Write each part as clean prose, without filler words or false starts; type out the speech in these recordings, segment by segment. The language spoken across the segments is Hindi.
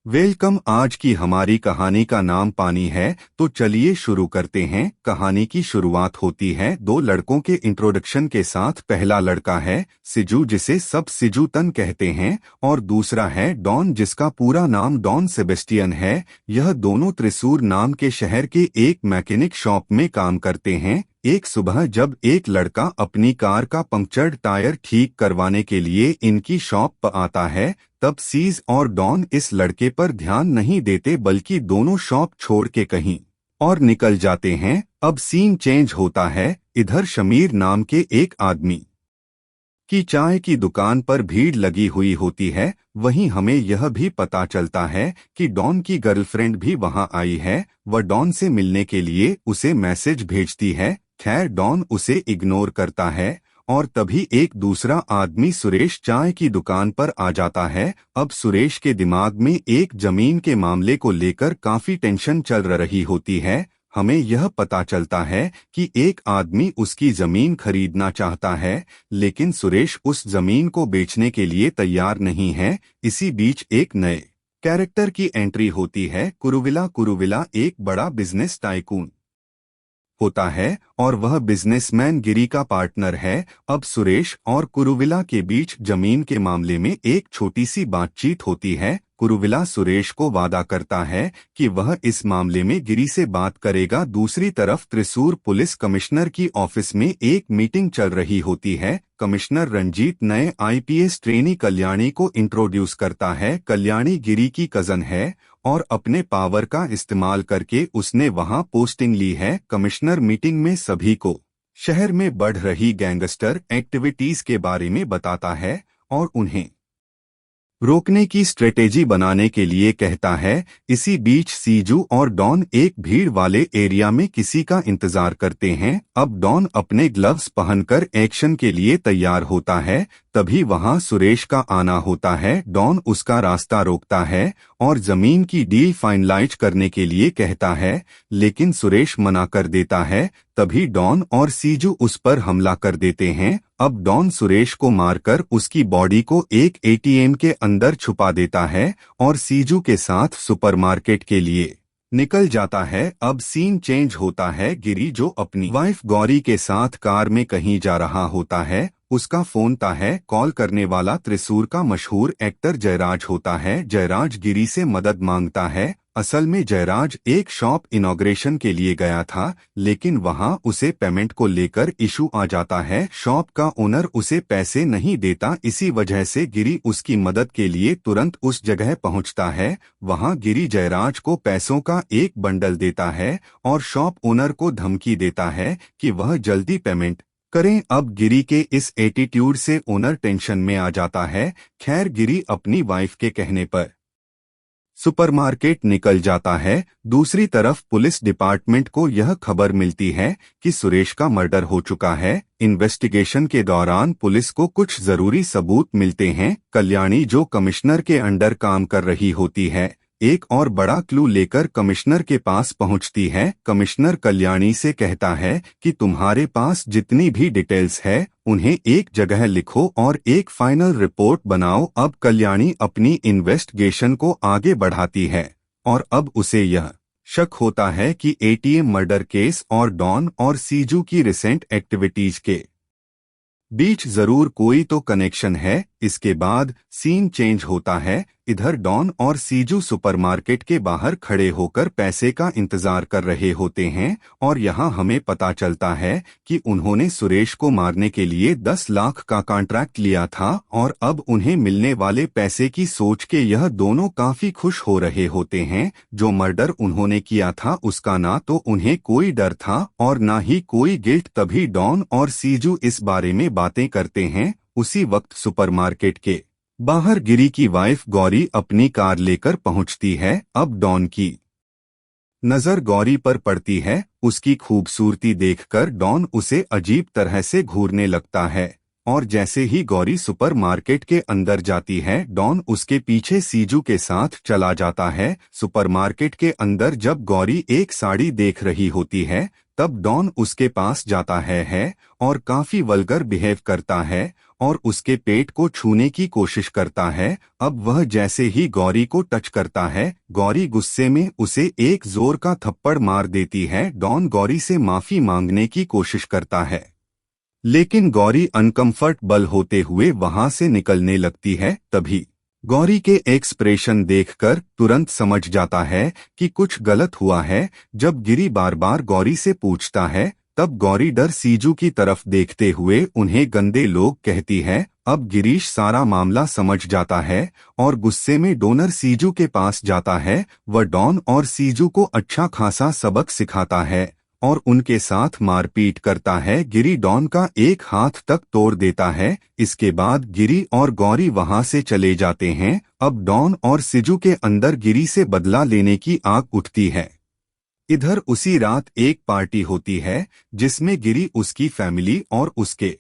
वेलकम। आज की हमारी कहानी का नाम पानी है। तो चलिए शुरू करते हैं। कहानी की शुरुआत होती है दो लड़कों के इंट्रोडक्शन के साथ। पहला लड़का है सिजू, जिसे सब सिजू तन कहते हैं, और दूसरा है डॉन, जिसका पूरा नाम डॉन सेबेस्टियन है। यह दोनों त्रिसूर नाम के शहर के एक मैकेनिक शॉप में काम करते हैं। एक सुबह जब एक लड़का अपनी कार का पंक्चर्ड टायर ठीक करवाने के लिए इनकी शॉप पर आता है, तब सीज और डॉन इस लड़के पर ध्यान नहीं देते, बल्कि दोनों शॉप छोड़ के कहीं और निकल जाते हैं। अब सीन चेंज होता है। इधर शमीर नाम के एक आदमी की चाय की दुकान पर भीड़ लगी हुई होती है। वहीं हमें यह भी पता चलता है कि डॉन की गर्लफ्रेंड भी वहां आई है। वह डॉन से मिलने के लिए उसे मैसेज भेजती है। खैर, डॉन उसे इग्नोर करता है और तभी एक दूसरा आदमी सुरेश चाय की दुकान पर आ जाता है। अब सुरेश के दिमाग में एक जमीन के मामले को लेकर काफी टेंशन चल रही होती है। हमें यह पता चलता है कि एक आदमी उसकी जमीन खरीदना चाहता है, लेकिन सुरेश उस जमीन को बेचने के लिए तैयार नहीं है। इसी बीच एक नए कैरेक्टर की एंट्री होती है। कुरुविला। कुरुविला एक बड़ा बिजनेस टाइकून होता है और वह बिजनेसमैन गिरी का पार्टनर है। अब सुरेश और कुरुविला के बीच जमीन के मामले में एक छोटी सी बातचीत होती है। कुरुविला सुरेश को वादा करता है कि वह इस मामले में गिरी से बात करेगा। दूसरी तरफ त्रिसूर पुलिस कमिश्नर की ऑफिस में एक मीटिंग चल रही होती है। कमिश्नर रंजीत नए आईपीएस ट्रेनी कल्याणी को इंट्रोड्यूस करता है। कल्याणी गिरी की कजन है और अपने पावर का इस्तेमाल करके उसने वहां पोस्टिंग ली है। कमिश्नर मीटिंग में सभी को शहर में बढ़ रही गैंगस्टर एक्टिविटीज के बारे में बताता है और उन्हें रोकने की स्ट्रेटेजी बनाने के लिए कहता है। इसी बीच सीजू और डॉन एक भीड़ वाले एरिया में किसी का इंतजार करते हैं। अब डॉन अपने ग्लव्स पहनकर एक्शन के लिए तैयार होता है। तभी वहां सुरेश का आना होता है। डॉन उसका रास्ता रोकता है और जमीन की डील फाइनलाइज करने के लिए कहता है, लेकिन सुरेश मना कर देता है। तभी डॉन और सीजू उस पर हमला कर देते हैं। अब डॉन सुरेश को मारकर उसकी बॉडी को एक एटीएम के अंदर छुपा देता है और सीजू के साथ सुपरमार्केट के लिए निकल जाता है। अब सीन चेंज होता है। गिरी, जो अपनी वाइफ गौरी के साथ कार में कहीं जा रहा होता है, उसका फोन आता है। कॉल करने वाला त्रिसूर का मशहूर एक्टर जयराज होता है। जयराज गिरी से मदद मांगता है। असल में जयराज एक शॉप इनॉग्रेशन के लिए गया था, लेकिन वहां उसे पेमेंट को लेकर इशू आ जाता है। शॉप का ओनर उसे पैसे नहीं देता। इसी वजह से गिरी उसकी मदद के लिए तुरंत उस जगह पहुंचता है। वहां गिरी जयराज को पैसों का एक बंडल देता है और शॉप ओनर को धमकी देता है कि वह जल्दी पेमेंट करें। अब गिरी के इस एटीट्यूड से ओनर टेंशन में आ जाता है। खैर, गिरी अपनी वाइफ के कहने पर सुपरमार्केट निकल जाता है। दूसरी तरफ पुलिस डिपार्टमेंट को यह खबर मिलती है कि सुरेश का मर्डर हो चुका है। इन्वेस्टिगेशन के दौरान पुलिस को कुछ जरूरी सबूत मिलते हैं। कल्याणी, जो कमिश्नर के अंडर काम कर रही होती है, एक और बड़ा क्लू लेकर कमिश्नर के पास पहुंचती है। कमिश्नर कल्याणी से कहता है कि तुम्हारे पास जितनी भी डिटेल्स है उन्हें एक जगह लिखो और एक फाइनल रिपोर्ट बनाओ। अब कल्याणी अपनी इन्वेस्टिगेशन को आगे बढ़ाती है और अब उसे यह शक होता है कि एटीएम मर्डर केस और डॉन और सीजू की रिसेंट एक्टिविटीज के बीच जरूर कोई तो कनेक्शन है। इसके बाद सीन चेंज होता है। इधर डॉन और सीजू सुपरमार्केट के बाहर खड़े होकर पैसे का इंतजार कर रहे होते हैं और यहाँ हमें पता चलता है कि उन्होंने सुरेश को मारने के लिए 10 लाख का कॉन्ट्रैक्ट लिया था और अब उन्हें मिलने वाले पैसे की सोच के यह दोनों काफी खुश हो रहे होते हैं। जो मर्डर उन्होंने किया था उसका ना तो उन्हें कोई डर था और ना ही कोई गिल्ट। तभी डॉन और सीजू इस बारे में बातें करते हैं। उसी वक्त सुपरमार्केट के बाहर गिरी की वाइफ गौरी अपनी कार लेकर पहुंचती है। अब डॉन की नजर गौरी पर पड़ती है। उसकी खूबसूरती देखकर डॉन उसे अजीब तरह से घूरने लगता है और जैसे ही गौरी सुपरमार्केट के अंदर जाती है, डॉन उसके पीछे सीजू के साथ चला जाता है। सुपरमार्केट के अंदर जब गौरी एक साड़ी देख रही होती है, तब डॉन उसके पास जाता है और काफी वल्गर बिहेव करता है और उसके पेट को छूने की कोशिश करता है। अब वह जैसे ही गौरी को टच करता है, गौरी गुस्से में उसे एक जोर का थप्पड़ मार देती है। डॉन गौरी से माफी मांगने की कोशिश करता है, लेकिन गौरी अनकंफर्टेबल होते हुए वहां से निकलने लगती है। तभी गौरी के एक्सप्रेशन देखकर तुरंत समझ जाता है कि कुछ गलत हुआ है। जब गिरी बार बार गौरी से पूछता है, तब गौरी डर सीजू की तरफ देखते हुए उन्हें गंदे लोग कहती है। अब गिरीश सारा मामला समझ जाता है और गुस्से में डोनर सीजू के पास जाता है। वह डॉन और सीजू को अच्छा खासा सबक सिखाता है और उनके साथ मारपीट करता है। गिरी डॉन का एक हाथ तक तोड़ देता है। इसके बाद गिरी और गौरी वहां से चले जाते हैं। अब डॉन और सिजू के अंदर गिरी से बदला लेने की आग उठती है। इधर उसी रात एक पार्टी होती है जिसमें गिरी, उसकी फैमिली और उसके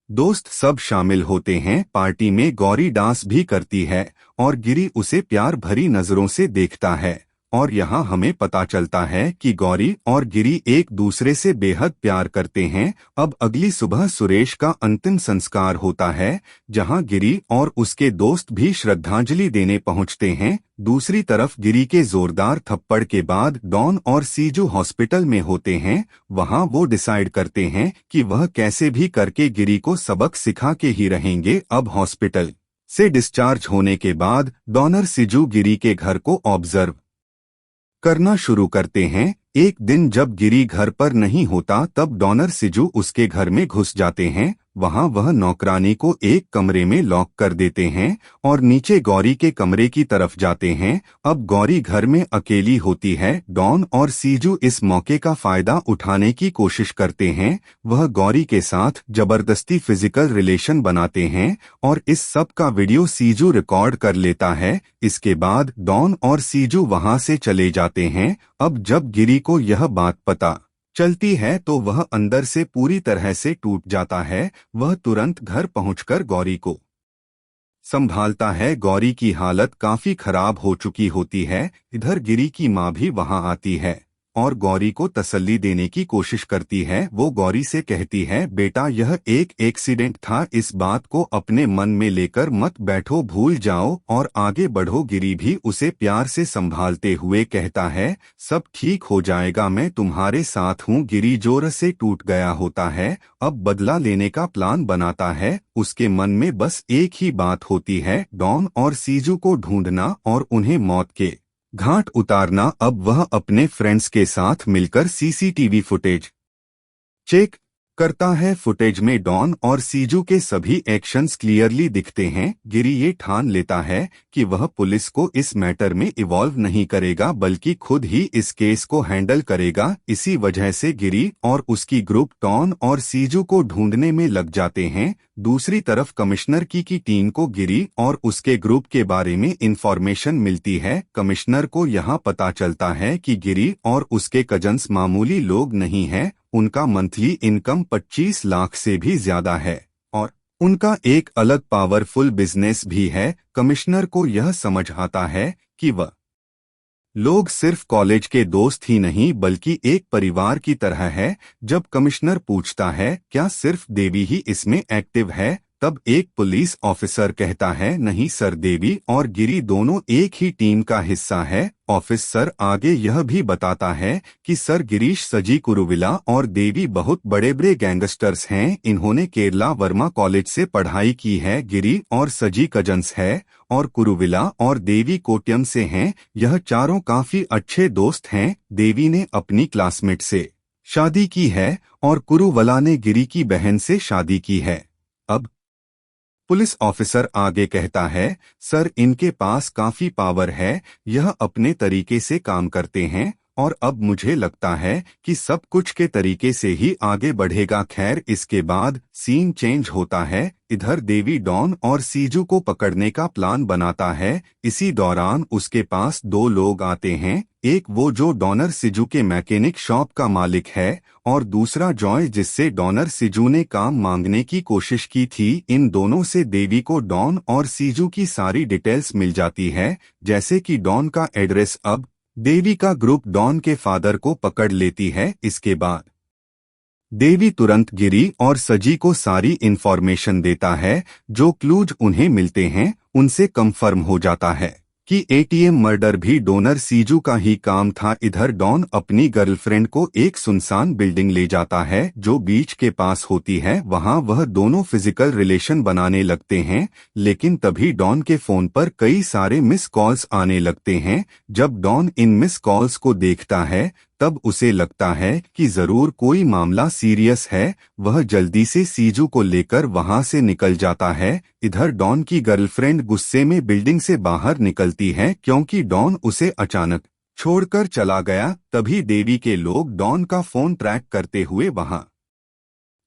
दोस्त सब शामिल होते हैं। पार्टी में गौरी डांस भी करती है और गिरी उसे प्यार भरी नजरों से देखता है और यहाँ हमें पता चलता है कि गौरी और गिरी एक दूसरे से बेहद प्यार करते हैं। अब अगली सुबह सुरेश का अंतिम संस्कार होता है, जहाँ गिरी और उसके दोस्त भी श्रद्धांजलि देने पहुँचते हैं। दूसरी तरफ गिरी के जोरदार थप्पड़ के बाद डॉन और सीजू हॉस्पिटल में होते हैं। वहाँ वो डिसाइड करते हैं कि वह कैसे भी करके गिरी को सबक सिखा के ही रहेंगे। अब हॉस्पिटल से डिस्चार्ज होने के बाद डॉनर सीजू गिरी के घर को ऑब्जर्व करना शुरू करते हैं। एक दिन जब गिरी घर पर नहीं होता, तब डॉनर सिजू उसके घर में घुस जाते हैं। वहां वह नौकरानी को एक कमरे में लॉक कर देते हैं और नीचे गौरी के कमरे की तरफ जाते हैं। अब गौरी घर में अकेली होती है। डॉन और सीजू इस मौके का फायदा उठाने की कोशिश करते हैं। वह गौरी के साथ जबरदस्ती फिजिकल रिलेशन बनाते हैं और इस सब का वीडियो सीजू रिकॉर्ड कर लेता है। इसके बाद डॉन और सीजू वहां से चले जाते हैं। अब जब गिरी को यह बात पता चलती है तो वह अंदर से पूरी तरह से टूट जाता है। वह तुरंत घर पहुंचकर गौरी को संभालता है। गौरी की हालत काफी खराब हो चुकी होती है। इधर गिरी की माँ भी वहां आती है और गौरी को तसल्ली देने की कोशिश करती है। वो गौरी से कहती है, बेटा यह एक एक्सीडेंट था, इस बात को अपने मन में लेकर मत बैठो, भूल जाओ और आगे बढ़ो। गिरी भी उसे प्यार से संभालते हुए कहता है, सब ठीक हो जाएगा, मैं तुम्हारे साथ हूँ। गिरी जोर से टूट गया होता है। अब बदला लेने का प्लान बनाता है। उसके मन में बस एक ही बात होती है, डॉन और सीजू को ढूंढना और उन्हें मौत के घाट उतारना। अब वह अपने फ्रेंड्स के साथ मिलकर सीसीटीवी फुटेज चेक करता है। फुटेज में डॉन और सीजू के सभी एक्शंस क्लियरली दिखते हैं। गिरी ये ठान लेता है कि वह पुलिस को इस मैटर में इवॉल्व नहीं करेगा, बल्कि खुद ही इस केस को हैंडल करेगा। इसी वजह से गिरी और उसकी ग्रुप डॉन और सीजू को ढूंढने में लग जाते हैं। दूसरी तरफ कमिश्नर की टीम को गिरी और उसके ग्रुप के बारे में इंफॉर्मेशन मिलती है। कमिश्नर को यहाँ पता चलता है कि गिरी और उसके कजन्स मामूली लोग नहीं हैं। उनका मंथली इनकम 25 लाख से भी ज्यादा है और उनका एक अलग पावरफुल बिजनेस भी है। कमिश्नर को यह समझ आता है कि वह लोग सिर्फ कॉलेज के दोस्त ही नहीं बल्कि एक परिवार की तरह है। जब कमिश्नर पूछता है, क्या सिर्फ देवी ही इसमें एक्टिव है, तब एक पुलिस ऑफिसर कहता है, नहीं सर, देवी और गिरी दोनों एक ही टीम का हिस्सा है। ऑफिसर आगे यह भी बताता है कि सर, गिरीश, सजी कुरुविला और देवी बहुत बड़े बड़े गैंगस्टर्स हैं। इन्होंने केरला वर्मा कॉलेज से पढ़ाई की है। गिरी और सजी कजन्स है और कुरुविला और देवी कोट्यम से हैं। यह चारों काफी अच्छे दोस्त हैं। देवी ने अपनी क्लासमेट से शादी की है और कुरुविला ने गिरी की बहन से शादी की है। अब पुलिस ऑफिसर आगे कहता है, सर, इनके पास काफी पावर है, यह अपने तरीके से काम करते हैं और अब मुझे लगता है कि सब कुछ के तरीके से ही आगे बढ़ेगा। खैर, इसके बाद सीन चेंज होता है। इधर देवी डॉन और सीजू को पकड़ने का प्लान बनाता है। इसी दौरान उसके पास दो लोग आते हैं, एक वो जो डॉनर सिजू के मैकेनिक शॉप का मालिक है और दूसरा जॉय, जिससे डॉनर सिजू ने काम मांगने की कोशिश की थी। इन दोनों से देवी को डॉन और सीजू की सारी डिटेल्स मिल जाती है, जैसे कि डॉन का एड्रेस। अब देवी का ग्रुप डॉन के फादर को पकड़ लेती है। इसके बाद देवी तुरंत गिरी और सजी को सारी इंफॉर्मेशन देता है। जो क्लूज उन्हें मिलते हैं उनसे कंफर्म हो जाता है कि एटीएम मर्डर भी डोनर सीजू का ही काम था। इधर डॉन अपनी गर्लफ्रेंड को एक सुनसान बिल्डिंग ले जाता है जो बीच के पास होती है। वहां वह दोनों फिजिकल रिलेशन बनाने लगते हैं, लेकिन तभी डॉन के फोन पर कई सारे मिस कॉल्स आने लगते हैं। जब डॉन इन मिस कॉल्स को देखता है तब उसे लगता है कि जरूर कोई मामला सीरियस है। वह जल्दी से सीजू को लेकर वहां से निकल जाता है। इधर डॉन की गर्लफ्रेंड गुस्से में बिल्डिंग से बाहर निकलती है क्योंकि डॉन उसे अचानक छोड़कर चला गया। तभी देवी के लोग डॉन का फोन ट्रैक करते हुए वहां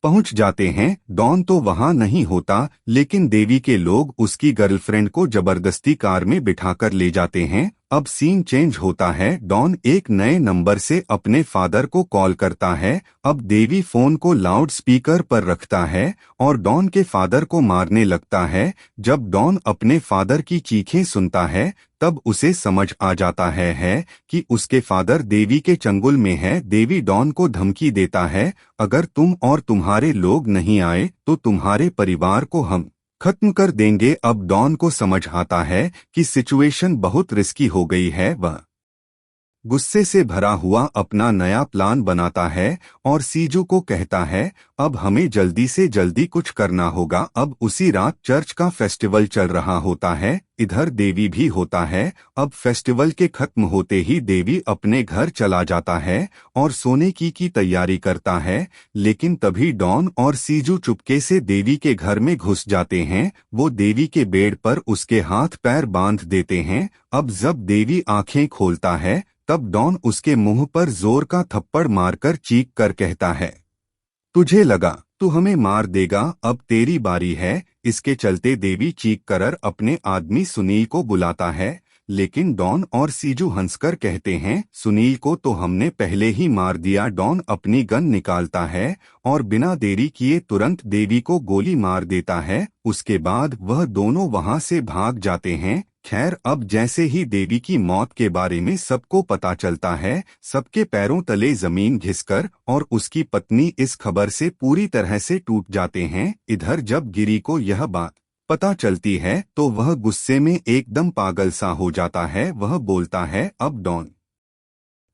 पहुंच जाते हैं। डॉन तो वहां नहीं होता, लेकिन देवी के लोग उसकी गर्लफ्रेंड को जबरदस्ती कार में बिठाकर ले जाते हैं। अब सीन चेंज होता है। डॉन एक नए नंबर से अपने फादर को कॉल करता है। अब देवी फोन को लाउड स्पीकर पर रखता है और डॉन के फादर को मारने लगता है। जब डॉन अपने फादर की चीखें सुनता है तब उसे समझ आ जाता है कि उसके फादर देवी के चंगुल में है। देवी डॉन को धमकी देता है, अगर तुम और तुम्हारे लोग नहीं आए तो तुम्हारे परिवार को हम खत्म कर देंगे। अब डॉन को समझ आता है कि सिचुएशन बहुत रिस्की हो गई है। वह गुस्से से भरा हुआ अपना नया प्लान बनाता है और सीजू को कहता है, अब हमें जल्दी से जल्दी कुछ करना होगा। अब उसी रात चर्च का फेस्टिवल चल रहा होता है। इधर देवी भी होता है। अब फेस्टिवल के खत्म होते ही देवी अपने घर चला जाता है और सोने की तैयारी करता है, लेकिन तभी डॉन और सीजू चुपके से देवी के घर में घुस जाते हैं। वो देवी के बेड पर उसके हाथ पैर बांध देते हैं। अब जब देवी आंखें खोलता है तब डॉन उसके मुंह पर जोर का थप्पड़ मारकर चीख कर कहता है, तुझे लगा तू हमें मार देगा, अब तेरी बारी है। इसके चलते देवी चीख कर अपने आदमी सुनील को बुलाता है, लेकिन डॉन और सीजू हंसकर कहते हैं, सुनील को तो हमने पहले ही मार दिया। डॉन अपनी गन निकालता है और बिना देरी किए तुरंत देवी को गोली मार देता है। उसके बाद वह दोनों वहां से भाग जाते हैं। खैर, अब जैसे ही देवी की मौत के बारे में सबको पता चलता है, सबके पैरों तले जमीन घिसकर और उसकी पत्नी इस खबर से पूरी तरह से टूट जाते हैं। इधर जब गिरी को यह बात पता चलती है तो वह गुस्से में एकदम पागल सा हो जाता है। वह बोलता है, अब डॉन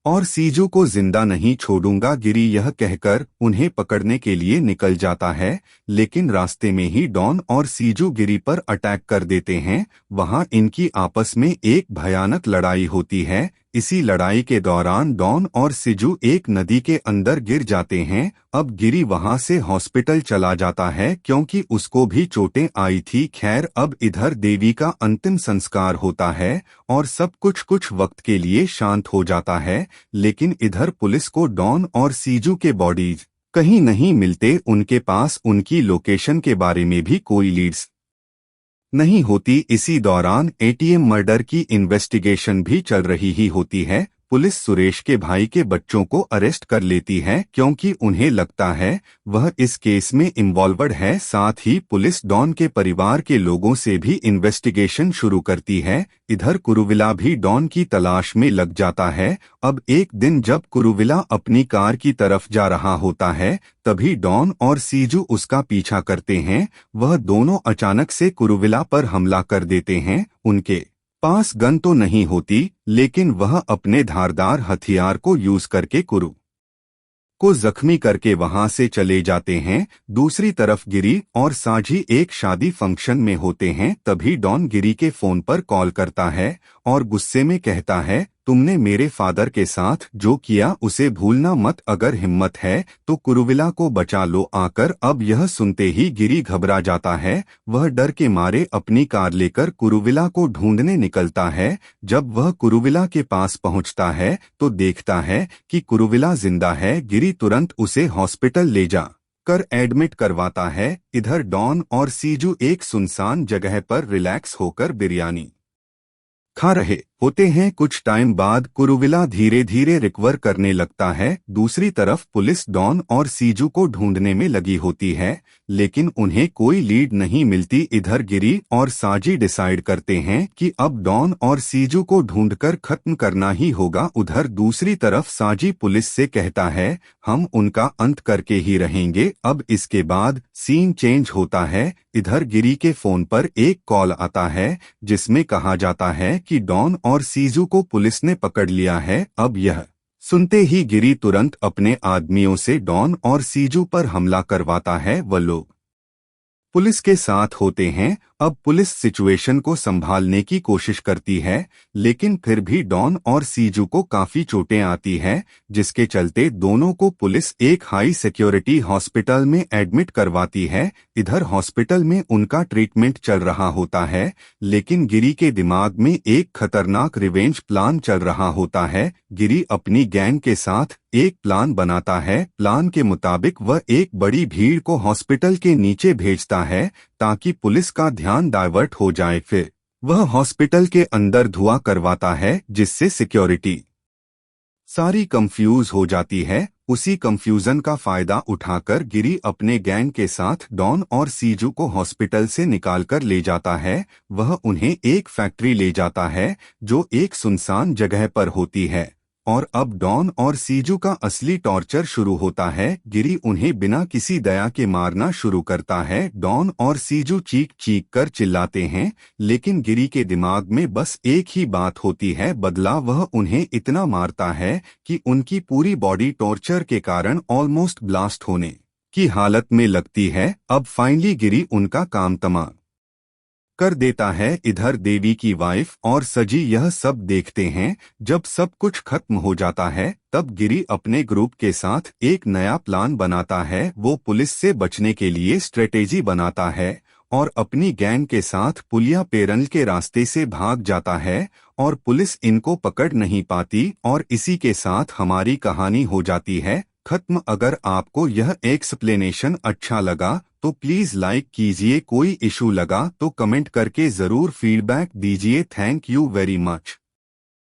और सीजू को जिंदा नहीं छोड़ूंगा। गिरी यह कहकर उन्हें पकड़ने के लिए निकल जाता है, लेकिन रास्ते में ही डॉन और सीजू गिरी पर अटैक कर देते हैं। वहां इनकी आपस में एक भयानक लड़ाई होती है। इसी लड़ाई के दौरान डॉन और सीजू एक नदी के अंदर गिर जाते हैं। अब गिरी वहां से हॉस्पिटल चला जाता है क्योंकि उसको भी चोटें आई थी। खैर, अब इधर देवी का अंतिम संस्कार होता है और सब कुछ वक्त के लिए शांत हो जाता है, लेकिन इधर पुलिस को डॉन और सीजू के बॉडीज कहीं नहीं मिलते। उनके पास उनकी लोकेशन के बारे में भी कोई लीड्स नहीं होती। इसी दौरान एटीएम मर्डर की इन्वेस्टिगेशन भी चल रही ही होती है। पुलिस सुरेश के भाई के बच्चों को अरेस्ट कर लेती है क्योंकि उन्हें लगता है वह इस केस में इन्वॉल्वड है। साथ ही पुलिस डॉन के परिवार के लोगों से भी इन्वेस्टिगेशन शुरू करती है। इधर कुरुविला भी डॉन की तलाश में लग जाता है। अब एक दिन जब कुरुविला अपनी कार की तरफ जा रहा होता है तभी डॉन और सीजू उसका पीछा करते हैं। वह दोनों अचानक से कुरुविला पर हमला कर देते हैं। उनके पास गन तो नहीं होती, लेकिन वह अपने धारदार हथियार को यूज करके कुरु को जख्मी करके वहां से चले जाते हैं। दूसरी तरफ गिरी और साझी एक शादी फंक्शन में होते हैं। तभी डॉन गिरी के फोन पर कॉल करता है और गुस्से में कहता है, तुमने मेरे फादर के साथ जो किया उसे भूलना मत। अगर हिम्मत है तो कुरुविला को बचा लो आकर। अब यह सुनते ही गिरी घबरा जाता है। वह डर के मारे अपनी कार लेकर कुरुविला को ढूंढने निकलता है। जब वह कुरुविला के पास पहुंचता है तो देखता है कि कुरुविला जिंदा है। गिरी तुरंत उसे हॉस्पिटल ले जा कर एडमिट करवाता है। इधर डॉन और सीजू एक सुनसान जगह पर रिलैक्स होकर बिरयानी खा रहे होते हैं। कुछ टाइम बाद कुरुविला धीरे धीरे रिकवर करने लगता है। दूसरी तरफ पुलिस डॉन और सीजू को ढूंढने में लगी होती है, लेकिन उन्हें कोई लीड नहीं मिलती। इधर गिरी और साजी डिसाइड करते हैं कि अब डॉन और सीजू को ढूंढकर खत्म करना ही होगा। उधर दूसरी तरफ साजी पुलिस से कहता है, हम उनका अंत करके ही रहेंगे। अब इसके बाद सीन चेंज होता है। इधर गिरी के फोन पर एक कॉल आता है जिसमें कहा जाता है कि डॉन और सीजू को पुलिस ने पकड़ लिया है। अब यह सुनते ही गिरी तुरंत अपने आदमियों से डॉन और सीजू पर हमला करवाता है। वह लोग पुलिस के साथ होते हैं। अब पुलिस सिचुएशन को संभालने की कोशिश करती है, लेकिन फिर भी डॉन और सीजू को काफी चोटें आती हैं, जिसके चलते दोनों को पुलिस एक हाई सिक्योरिटी हॉस्पिटल में एडमिट करवाती है। इधर हॉस्पिटल में उनका ट्रीटमेंट चल रहा होता है, लेकिन गिरी के दिमाग में एक खतरनाक रिवेंज प्लान चल रहा होता है। गिरी अपनी गैंग के साथ एक प्लान बनाता है। प्लान के मुताबिक वह एक बड़ी भीड़ को हॉस्पिटल के नीचे भेजता है ताकि पुलिस का ध्यान डाइवर्ट हो जाए। फिर वह हॉस्पिटल के अंदर धुआं करवाता है, जिससे सिक्योरिटी सारी कंफ्यूज हो जाती है। उसी कंफ्यूजन का फायदा उठाकर गिरी अपने गैंग के साथ डॉन और सीजू को हॉस्पिटल से निकालकर ले जाता है। वह उन्हें एक फैक्ट्री ले जाता है जो एक सुनसान जगह पर होती है, और अब डॉन और सीजू का असली टॉर्चर शुरू होता है। गिरी उन्हें बिना किसी दया के मारना शुरू करता है। डॉन और सीजू चीख चीख कर चिल्लाते हैं, लेकिन गिरी के दिमाग में बस एक ही बात होती है, बदला। वह उन्हें इतना मारता है कि उनकी पूरी बॉडी टॉर्चर के कारण ऑलमोस्ट ब्लास्ट होने की हालत में लगती है। अब फाइनली गिरी उनका काम तमाम कर देता है। इधर देवी की वाइफ और सजी यह सब देखते हैं। जब सब कुछ खत्म हो जाता है, तब गिरी अपने ग्रुप के साथ एक नया प्लान बनाता है। वो पुलिस से बचने के लिए स्ट्रेटेजी बनाता है और अपनी गैंग के साथ पुलिया पेरल के रास्ते से भाग जाता है, और पुलिस इनको पकड़ नहीं पाती। और इसी के साथ हमारी कहानी हो जाती है खत्म। अगर आपको यह एक्सप्लेनेशन अच्छा लगा तो प्लीज लाइक कीजिए। कोई इशू लगा तो कमेंट करके जरूर फीडबैक दीजिए। Thank you very much.